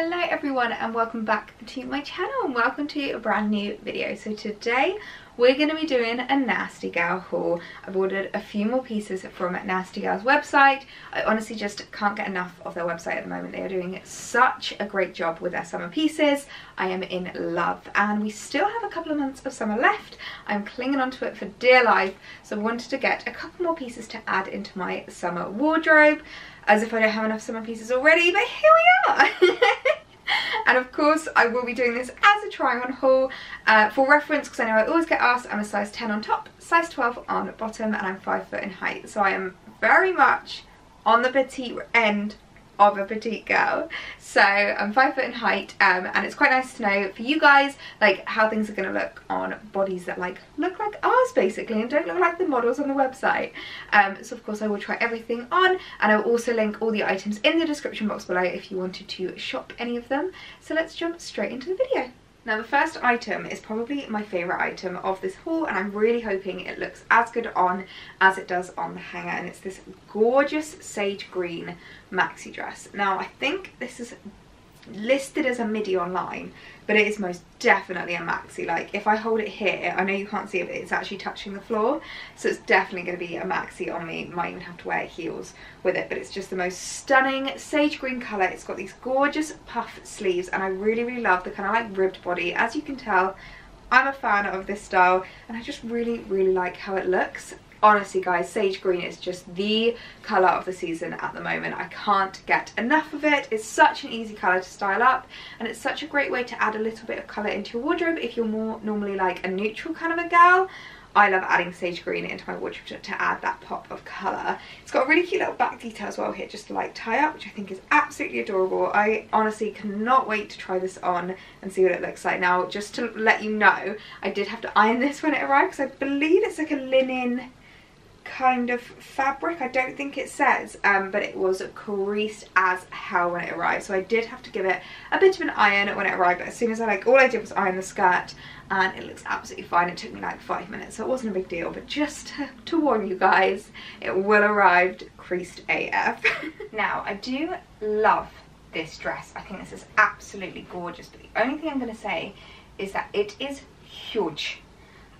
Hello everyone and welcome back to my channel and welcome to a brand new video. So today we're going to be doing a Nasty Gal haul. I've ordered a few more pieces from Nasty Gal's website. I honestly just can't get enough of their website at the moment. They are doing such a great job with their summer pieces. I am in love and we still have a couple of months of summer left. I'm clinging onto it for dear life, so I wanted to get a couple more pieces to add into my summer wardrobe, as if I don't have enough summer pieces already, but here we are. And of course I will be doing this as a try on haul for reference, because I know I always get asked. I'm a size 10 on top, size 12 on bottom, and I'm 5 foot in height, so I am very much on the petite end of a petite girl. So I'm 5 foot in height, and it's quite nice to know for you guys like how things are going to look on bodies that look like ours basically and don't look like the models on the website. So of course I will try everything on, and I will also link all the items in the description box below if you wanted to shop any of them. So let's jump straight into the video. Now the first item is probably my favourite item of this haul, and I'm really hoping it looks as good on as it does on the hanger, and it's this gorgeous sage green maxi dress. Now I think this is listed as a midi online, but it is most definitely a maxi. Like if I hold it here, I know you can't see it, but it's actually touching the floor, so it's definitely going to be a maxi on me. Might even have to wear heels with it, but it's just the most stunning sage green colour. It's got these gorgeous puff sleeves, and I really love the kind of like ribbed body. As you can tell, I'm a fan of this style, and I just really like how it looks. Honestly guys, sage green is just the colour of the season at the moment. I can't get enough of it. It's such an easy colour to style up, and it's such a great way to add a little bit of colour into your wardrobe if you're more normally like a neutral kind of a gal. I love adding sage green into my wardrobe to add that pop of colour. It's got a really cute little back detail as well here, just to like tie up, which I think is absolutely adorable. I honestly cannot wait to try this on and see what it looks like. Now just to let you know, I did have to iron this when it arrived, because I believe it's like a linen kind of fabric. I don't think it says, but it was creased as hell when it arrived, so I did have to give it a bit of an iron when it arrived. But as soon as all I did was iron the skirt, and it looks absolutely fine. It took me like 5 minutes, so it wasn't a big deal, but just to warn you guys, it will arrive creased AF. Now I do love this dress. I think this is absolutely gorgeous, but the only thing I'm going to say is that it is huge.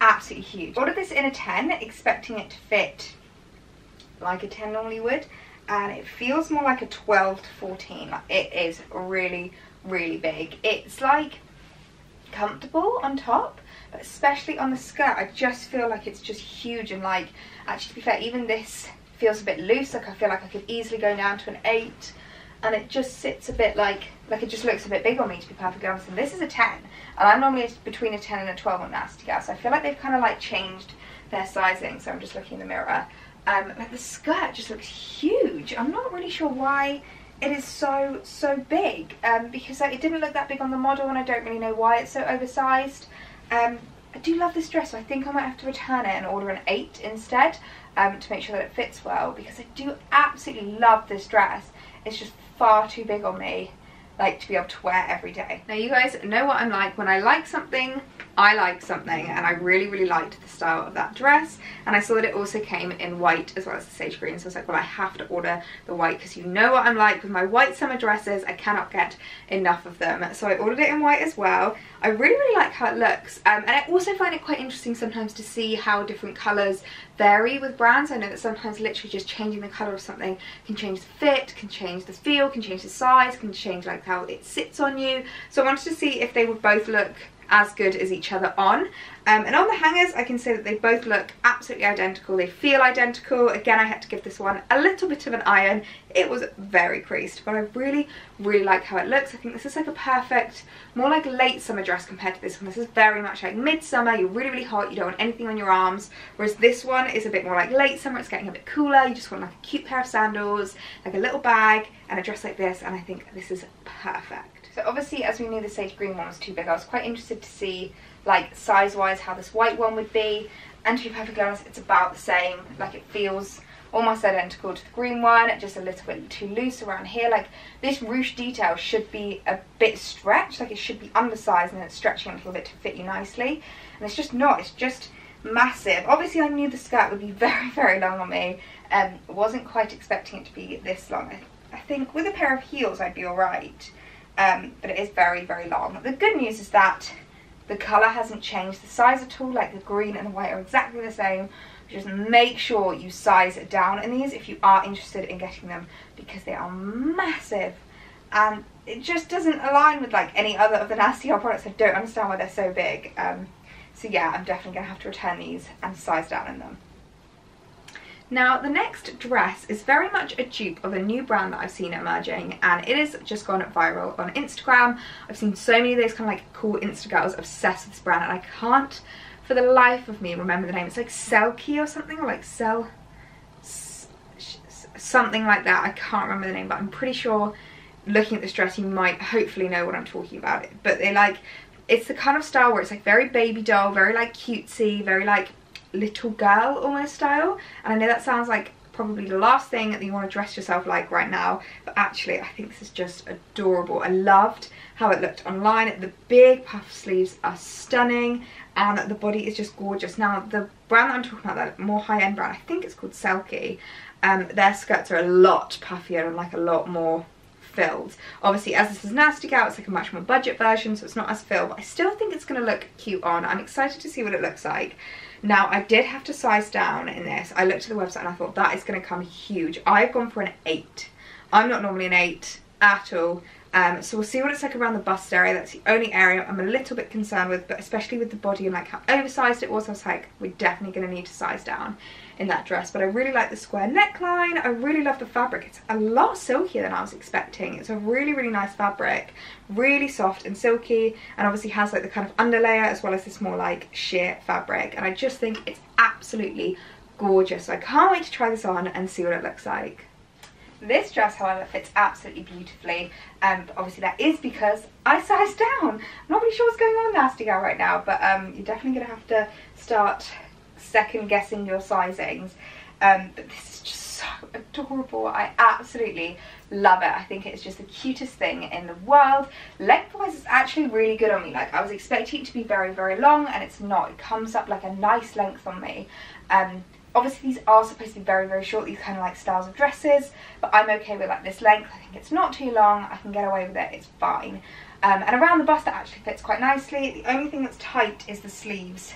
Absolutely huge. Ordered this in a 10, expecting it to fit like a 10 normally would, and it feels more like a 12 to 14. Like, it is really big. It's like comfortable on top, but especially on the skirt, I just feel like it's just huge. And like, actually to be fair, even this feels a bit loose. Like I feel like I could easily go down to an 8, and it just sits a bit like it just looks a bit big on me, to be perfectly honest. And this is a 10, and I'm normally between a 10 and a 12 on Nasty Gal, so I feel like they've kind of like changed their sizing. So I'm just looking in the mirror, but the skirt just looks huge. I'm not really sure why it is so big, because like, it didn't look that big on the model, and I don't really know why it's so oversized. I do love this dress, so I think I might have to return it and order an 8 instead, to make sure that it fits well, because I do absolutely love this dress. It's just far too big on me, like, to be able to wear every day. Now you guys know what I'm like. When I like something, I like something, and I really liked the style of that dress, and I saw that it also came in white as well as the sage green, so I was like, well, I have to order the white, because you know what I'm like with my white summer dresses. I cannot get enough of them, so I ordered it in white as well. I really like how it looks, and I also find it quite interesting sometimes to see how different colours vary with brands. I know that sometimes literally just changing the colour of something can change the fit, can change the feel, can change the size, can change like how it sits on you. So I wanted to see if they would both look as good as each other on. And on the hangers, I can say that they both look absolutely identical. They feel identical. Again, I had to give this one a little bit of an iron. It was very creased, but I really like how it looks. I think this is like a perfect, more like late summer dress compared to this one. This is very much like midsummer. You're really hot. You don't want anything on your arms. Whereas this one is a bit more like late summer. It's getting a bit cooler. You just want like a cute pair of sandals, like a little bag, and a dress like this. And I think this is perfect. So obviously, as we knew the sage green one was too big, I was quite interested to see like size wise how this white one would be, and to be perfectly honest, it's about the same. Like, it feels almost identical to the green one, just a little bit too loose around here. Like, this ruche detail should be a bit stretched, like it should be undersized, and it's stretching a little bit to fit you nicely, and it's just not. It's just massive. Obviously I knew the skirt would be very long on me, and wasn't quite expecting it to be this long. I think with a pair of heels I'd be alright. but it is very, very long. The good news is that the colour hasn't changed the size at all, like the green and the white are exactly the same. Just make sure you size it down in these if you are interested in getting them, because they are massive and it just doesn't align with like any other of the Nasty Gal products. I don't understand why they're so big. So yeah, I'm definitely going to have to return these and size down in them. Now the next dress is very much a dupe of a new brand that I've seen emerging, and it has just gone viral on Instagram. I've seen so many of those kind of like cool Insta girls obsessed with this brand, and I can't for the life of me remember the name. It's like Selkie or something, or like something like that. I can't remember the name, but I'm pretty sure looking at this dress you might hopefully know what I'm talking about. But they like, it's the kind of style where it's like very baby doll, very like cutesy, very like little girl almost style. And I know that sounds like probably the last thing that you want to dress yourself like right now, but actually I think this is just adorable. I loved how it looked online. The big puff sleeves are stunning and the body is just gorgeous. Now the brand that I'm talking about, that more high-end brand, I think it's called Selkie, their skirts are a lot puffier and like a lot more filled. Obviously as this is Nasty Gal, it's like a much more budget version, so it's not as filled, but I still think it's going to look cute on. I'm excited to see what it looks like. Now I did have to size down in this. I looked at the website and I thought that is going to come huge. I've gone for an 8. I'm not normally an 8 at all. So we'll see what it's like around the bust area. That's the only area I'm a little bit concerned with, but especially with the body and like how oversized it was, I was like, we're definitely going to need to size down in that dress. But I really like the square neckline. I really love the fabric. It's a lot silkier than I was expecting. It's a really, really nice fabric, really soft and silky, and obviously has like the kind of underlayer as well as this more like sheer fabric, and I just think it's absolutely gorgeous. So I can't wait to try this on and see what it looks like. This dress, however, fits absolutely beautifully, but obviously that is because I sized down. I'm not really sure what's going on with Nasty Gal right now, but you're definitely going to have to start second guessing your sizings. But this is just so adorable. I absolutely love it. I think it's just the cutest thing in the world. Lengthwise, it's actually really good on me. Like I was expecting it to be very, very long, and it's not. It comes up like a nice length on me. Obviously these are supposed to be very, very short, these kind of like styles of dresses, but I'm okay with like this length. I think it's not too long, I can get away with it, it's fine. And around the bust it actually fits quite nicely. The only thing that's tight is the sleeves.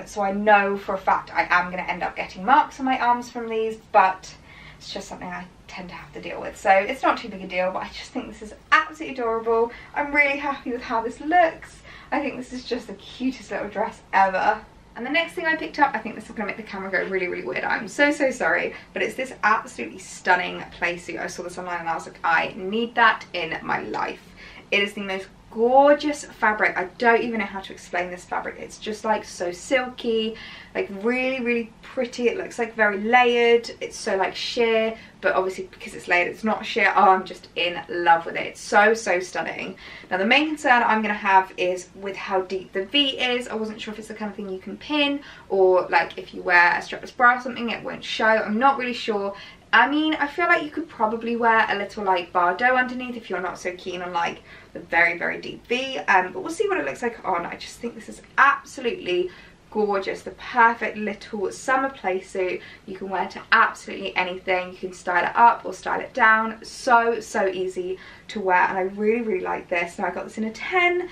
So I know for a fact I am going to end up getting marks on my arms from these, but it's just something I tend to have to deal with. So it's not too big a deal, but I just think this is absolutely adorable. I'm really happy with how this looks. I think this is just the cutest little dress ever. And the next thing I picked up, I think this is going to make the camera go really, really weird. I'm so, so sorry. But it's this absolutely stunning play suit. I saw this online and I was like, I need that in my life. It is the most gorgeous fabric. I don't even know how to explain this fabric. It's just like so silky, like really, really pretty. It looks like very layered. It's so like sheer, but obviously because it's layered it's not sheer. Oh, I'm just in love with it. It's so, so stunning. Now the main concern I'm going to have is with how deep the V is. I wasn't sure if it's the kind of thing you can pin, or like if you wear a strapless bra or something it won't show. I'm not really sure. I mean, I feel like you could probably wear a little like Bardot underneath if you're not so keen on like the very, very deep V, but we'll see what it looks like on. I just think this is absolutely gorgeous. The perfect little summer play suit you can wear to absolutely anything. You can style it up or style it down. So, so easy to wear, and I really, really like this. Now I got this in a 10,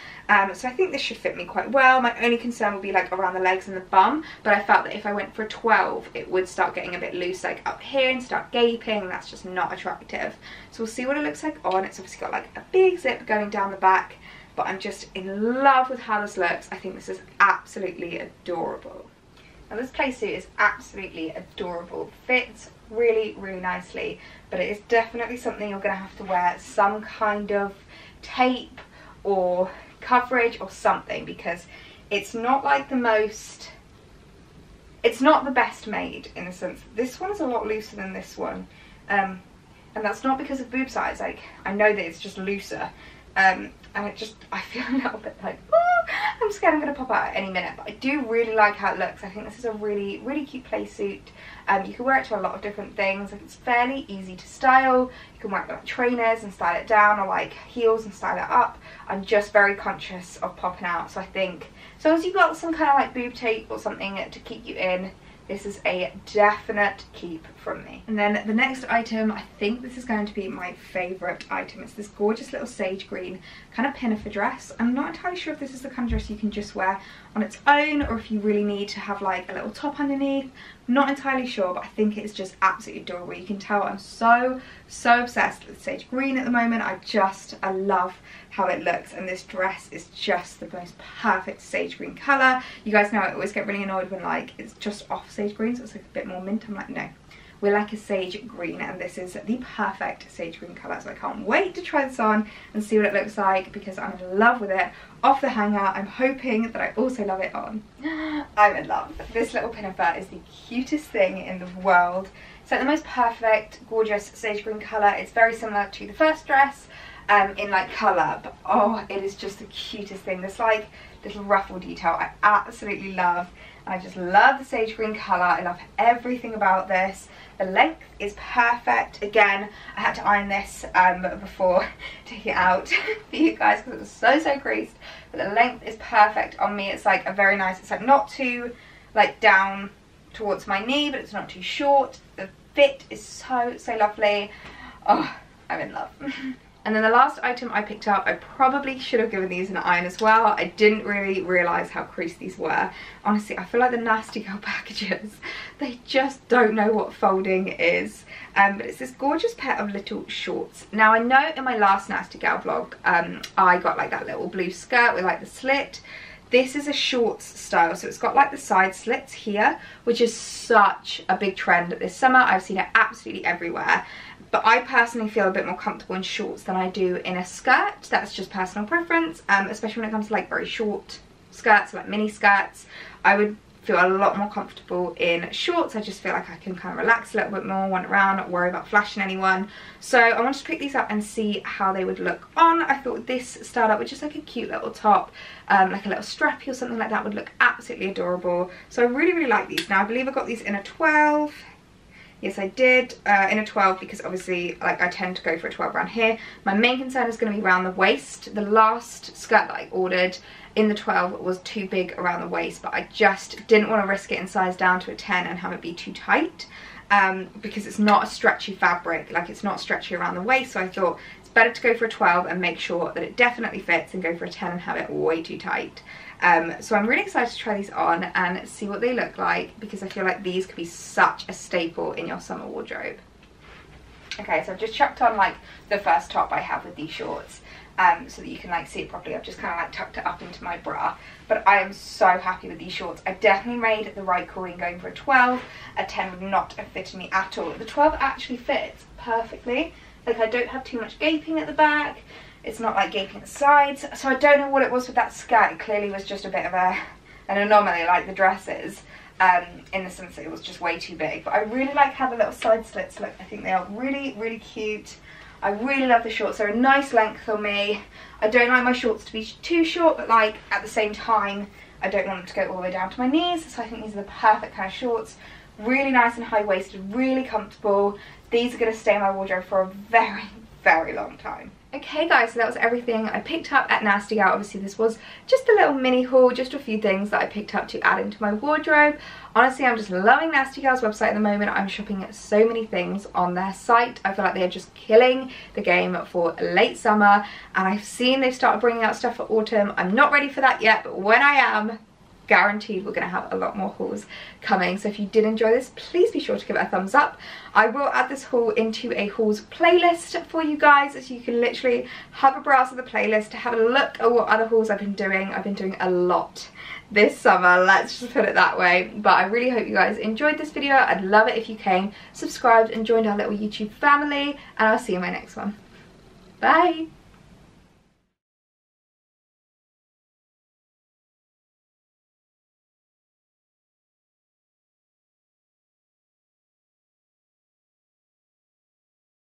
so I think this should fit me quite well. My only concern would be like around the legs and the bum, but I felt that if I went for a 12 it would start getting a bit loose like up here and start gaping, and that's just not attractive. So we'll see what it looks like on. It's obviously got like a big zip going down the back, but I'm just in love with how this looks. I think this is absolutely adorable. Now this play suit is absolutely adorable. Fits really, really nicely, but it is definitely something you're going to have to wear some kind of tape or coverage or something, because it's not like the most, it's not the best made in the sense. This one is a lot looser than this one, and that's not because of boob size. Like I know that it's just looser, and it just, I feel a little bit like, oh, I'm scared I'm going to pop out at any minute, but I do really like how it looks. I think this is a really, really cute play suit. You can wear it to a lot of different things. Like it's fairly easy to style. You can wear it with like trainers and style it down, or like heels and style it up. I'm just very conscious of popping out, so I think as long as you've got some kind of like boob tape or something to keep you in, This is a definite keep from me. And then the next item, I think this is going to be my favourite item. It's this gorgeous little sage green kind of pinafore dress. I'm not entirely sure if this is the kind of dress you can just wear on its own or if you really need to have like a little top underneath. I'm not entirely sure, but I think it's just absolutely adorable. You can tell I'm so obsessed with sage green at the moment. I love how it looks, and this dress is just the most perfect sage green colour. You guys know I always get really annoyed when like it's just off sage green, so it's like a bit more mint. I'm like, no, we're like a sage green, and this is the perfect sage green colour. So I can't wait to try this on and see what it looks like, because I'm in love with it off the hanger. I'm hoping that I also love it on. I'm in love. This little pinafore is the cutest thing in the world. It's like the most perfect, gorgeous sage green colour. It's very similar to the first dress in like colour, but oh, it is just the cutest thing. This like little ruffle detail I absolutely love. I just love the sage green colour. I love everything about this. The length is perfect. Again, I had to iron this before taking it out for you guys because it was so creased. But the length is perfect on me. It's like a very nice, it's like not too like down towards my knee, but it's not too short. The fit is so lovely. Oh, I'm in love. And then the last item I picked up, I probably should have given these an iron as well. I didn't really realise how creased these were. Honestly, I feel like the Nasty Gal packages, they just don't know what folding is. But it's this gorgeous pair of little shorts. Now I know in my last Nasty Gal vlog, I got like that little blue skirt with like the slit. This is a shorts style, so it's got like the side slits here, which is such a big trend this summer. I've seen it absolutely everywhere. But I personally feel a bit more comfortable in shorts than I do in a skirt. That's just personal preference, especially when it comes to like very short skirts, like mini skirts. I would feel a lot more comfortable in shorts. I just feel like I can kind of relax a little bit more, wander around, not worry about flashing anyone. So I wanted to pick these up and see how they would look on. I thought this styled up with just like a cute little top, like a little strappy or something like that would look absolutely adorable. So I really like these. Now I believe I got these in a 12. Yes, I did, in a 12, because obviously like I tend to go for a 12 around here. My main concern is going to be around the waist. The last skirt that I ordered in the 12 was too big around the waist, but I just didn't want to risk it in size down to a 10 and have it be too tight, because it's not a stretchy fabric, like it's not stretchy around the waist. So I thought it's better to go for a 12 and make sure that it definitely fits, and go for a 10 and have it way too tight. So I'm really excited to try these on and see what they look like, because I feel like these could be such a staple in your summer wardrobe. Okay, so I've just chucked on like the first top I have with these shorts, so that you can like see it properly. I've just kind of like tucked it up into my bra, but I am so happy with these shorts. I definitely made the right call in going for a 12. A 10 would not have fitted me at all. The 12 actually fits perfectly. Like I don't have too much gaping at the back. It's not like gaping at the sides. So I don't know what it was with that skirt. It clearly was just a bit of an anomaly like the dresses, in the sense that it was just way too big. But I really like how the little side slits look. I think they are really cute. I really love the shorts. They're a nice length on me. I don't like my shorts to be too short, but like at the same time, I don't want them to go all the way down to my knees. So I think these are the perfect kind of shorts. Really nice and high-waisted, really comfortable. These are going to stay in my wardrobe for a very long time. Okay guys, so that was everything I picked up at Nasty Gal. Obviously this was just a little mini haul, just a few things that I picked up to add into my wardrobe. Honestly, I'm just loving Nasty Gal's website at the moment. I'm shopping so many things on their site. I feel like they're just killing the game for late summer, and I've seen they've started bringing out stuff for autumn. I'm not ready for that yet, but when I am, guaranteed we're going to have a lot more hauls coming. So if you did enjoy this, please be sure to give it a thumbs up. I will add this haul into a hauls playlist for you guys, so you can literally have a browse of the playlist to have a look at what other hauls I've been doing. I've been doing a lot this summer, let's just put it that way. But I really hope you guys enjoyed this video. I'd love it if you came, subscribed and joined our little YouTube family, and I'll see you in my next one. Bye.